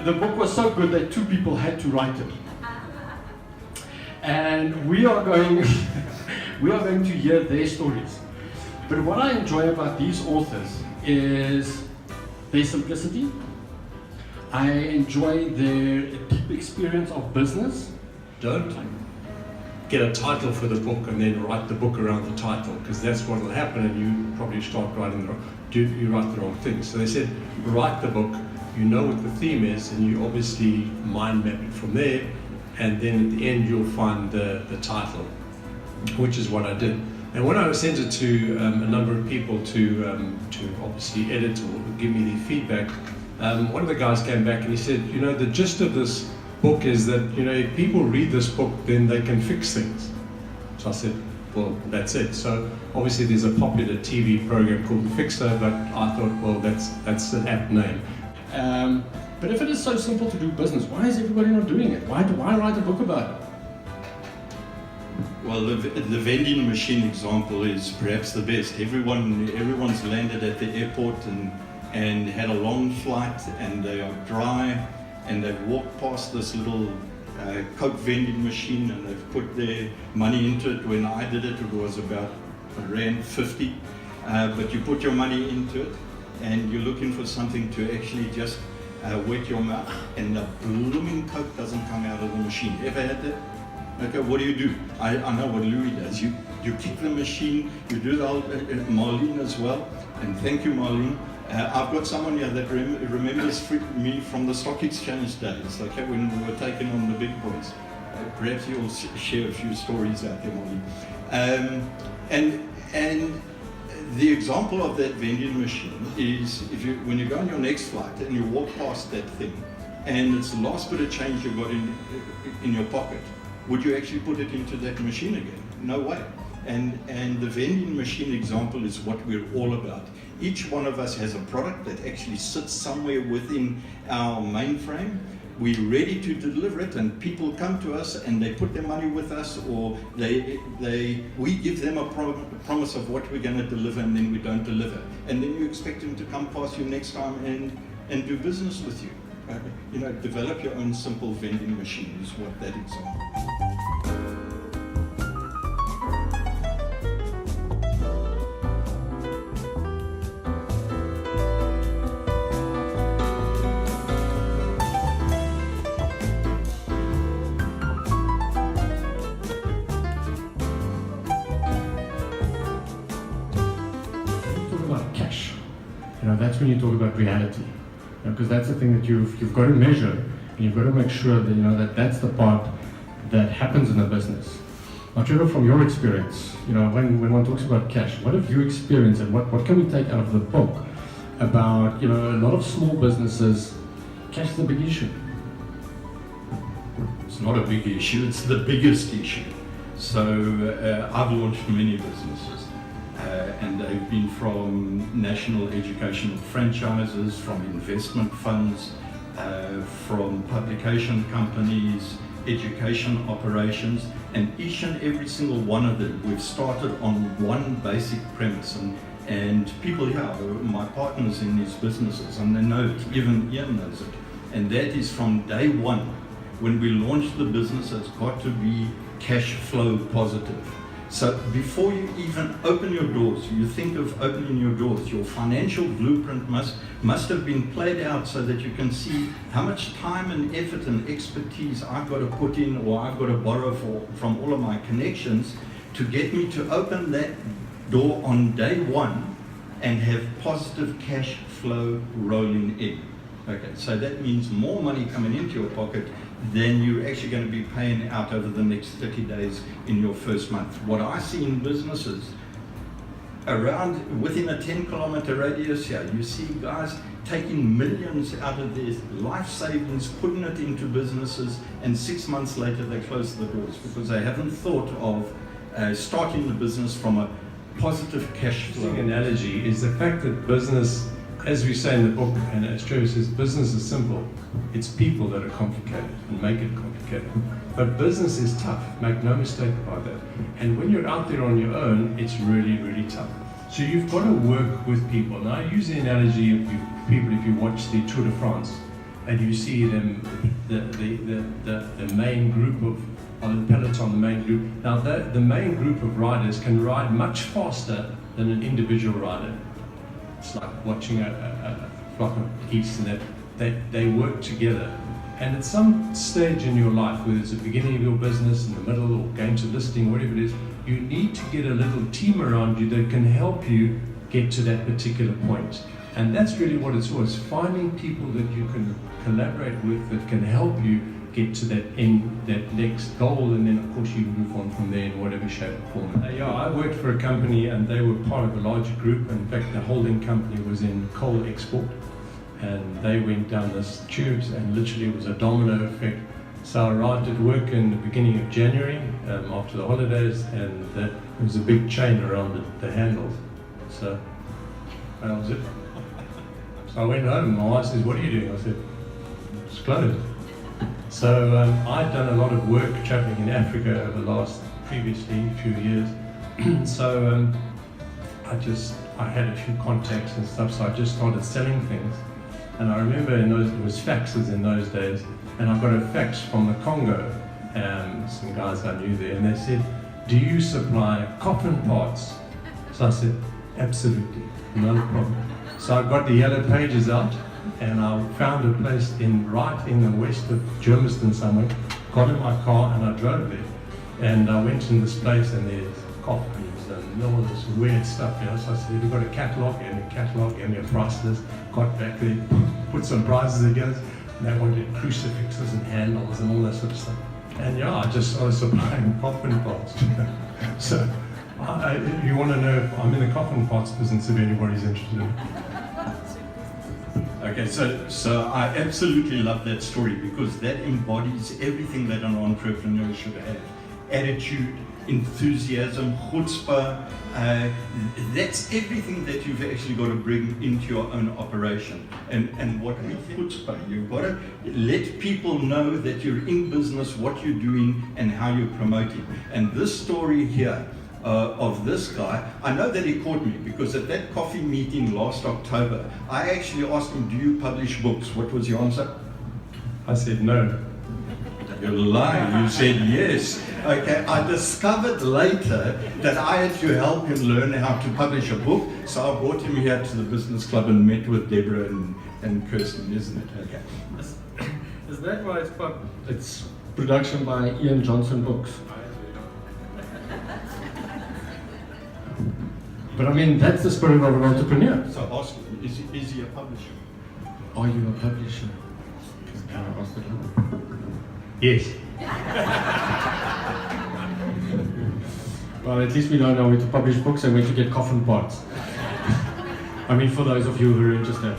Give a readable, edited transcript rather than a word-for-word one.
the book was so good that 2 people had to write it. And we are going to hear their stories. But what I enjoy about these authors is their simplicity. I enjoy their deep experience of business. Don't get a title for the book and then write the book around the title, because that's what will happen, and you probably start writing you write the wrong things. So they said, write the book, you know what the theme is, and you obviously mind map it from there, and then at the end you'll find the title, which is what I did. And when I sent it to a number of people to obviously edit or give me their feedback, one of the guys came back and he said, you know, the gist of this book is that, you know, if people read this book, then they can fix things. So I said, well, that's it. So obviously there's a popular TV program called The Fixer, but I thought, well, that's an apt name. But if it is so simple to do business, why is everybody not doing it? Why write a book about it? Well, the vending machine example is perhaps the best. Everyone's landed at the airport and had a long flight, and they are dry, and they've walked past this little Coke vending machine, and they've put their money into it. When I did it, it was about R50, but you put your money into it, and you're looking for something to actually just wet your mouth, and the blooming Coke doesn't come out of the machine. Ever had that? Okay, what do? I know what Louis does. You kick the machine, you do the old, Marlene as well, and thank you, Marlene. I've got someone here that remembers me from the stock exchange days, okay, when we were taking on the big boys. Perhaps you'll share a few stories out there, Marlene. And the example of that vending machine is when you go on your next flight and you walk past that thing, and it's the last bit of change you've got in your pocket, would you actually put it into that machine again? No way. And the vending machine example is what we're all about. Each one of us has a product that actually sits somewhere within our mainframe. We're ready to deliver it, and people come to us and they put their money with us, or we give them a promise of what we're going to deliver, and then we don't deliver. And then you expect them to come past you next time and do business with you. You know, develop your own simple vending machine is what that example is. You know, that's when you talk about reality, because that's the thing that you've got to measure, and you've got to make sure that, you know, that's the part that happens in a business. Now, Trevor, from your experience, you know, when one talks about cash, what have you experienced, and what can we take out of the book about, you know, a lot of small businesses, cash is a big issue? It's not a big issue, it's the biggest issue. So I've launched many businesses. And they've been from national educational franchises, from investment funds, from publication companies, education operations, and each and every single one of them, we've started on one basic premise. And people here, my partners in these businesses, and they know it, even Iain knows it, and that is from day one, when we launched the business, it's got to be cash flow positive. So before you even open your doors, you think of opening your doors, your financial blueprint must have been played out so that you can see how much time and effort and expertise I've got to put in, or I've got to borrow from all of my connections to get me to open that door on day one and have positive cash flow rolling in. Okay, so that means more money coming into your pocket than you're actually going to be paying out over the next 30 days in your first month. What I see in businesses around within a 10-kilometer radius here, you see guys taking millions out of their life savings, putting it into businesses, and 6 months later they close the doors because they haven't thought of starting the business from a positive cash flow. The analogy is the fact that business, as we say in the book, and as Trevor says, business is simple. It's people that are complicated and make it complicated. But business is tough, make no mistake about that. And when you're out there on your own, it's really, really tough. So you've got to work with people. Now I use the analogy of people, if you watch the Tour de France, and you see them, the main group of, on the peloton, the main group. Now the main group of riders can ride much faster than an individual rider. It's like watching a flock of geese, and that they work together. And at some stage in your life, whether it's the beginning of your business, in the middle, or going to listing, whatever it is, you need to get a little team around you that can help you get to that particular point. And that's really what it's always, finding people that you can collaborate with, that can help you get to that end, that next goal, and then of course you move on from there in whatever shape or form. Yeah, I worked for a company and they were part of a larger group. In fact, the holding company was in coal export, and they went down this tubes, and literally it was a domino effect. So I arrived at work in the beginning of January, after the holidays, and there was a big chain around the handles. So that was it. So I went home, my wife says, "What are you doing?" I said, "It's closed." So I'd done a lot of work traveling in Africa over the last, previously, few years. So I had a few contacts and stuff, so I just started selling things. And I remember it was faxes in those days, and I got a fax from the Congo, some guys I knew there, and they said, "Do you supply coffin parts?" So I said, "Absolutely, no problem." So I got the yellow pages out, and I found a place right in the west of Germiston somewhere, got in my car and I drove there. And I went in this place and there's coffins and all this weird stuff, you know. So I said, "Have you got a catalogue?" And a catalogue, gave me a price list, got back there, put some prices together, and they wanted crucifixes and handles and all that sort of stuff. And yeah, I just started supplying coffin parts. So if you want to know if I'm in the coffin parts business, if anybody's interested. Okay, so I absolutely love that story, because that embodies everything that an entrepreneur should have. Attitude, enthusiasm, chutzpah, that's everything that you've actually got to bring into your own operation. And what is chutzpah? You've got to let people know that you're in business, what you're doing, and how you're promoting. And this story here, of this guy, I know that he caught me, because at that coffee meeting last October, I actually asked him, "Do you publish books?" What was your answer? I said no. You're lying. You said yes. Okay, I discovered later that I had to help him learn how to publish a book, so I brought him here to the business club and met with Deborah and Kirsten, isn't it? Okay. Is that why it's production by Iain Johnston Books? But I mean, that's the spirit of an entrepreneur. So ask him, is he a publisher? Are you a publisher? Can I ask that? Yes. Well, at least we know now where to publish books and where to get coffin parts. I mean, for those of you who are interested.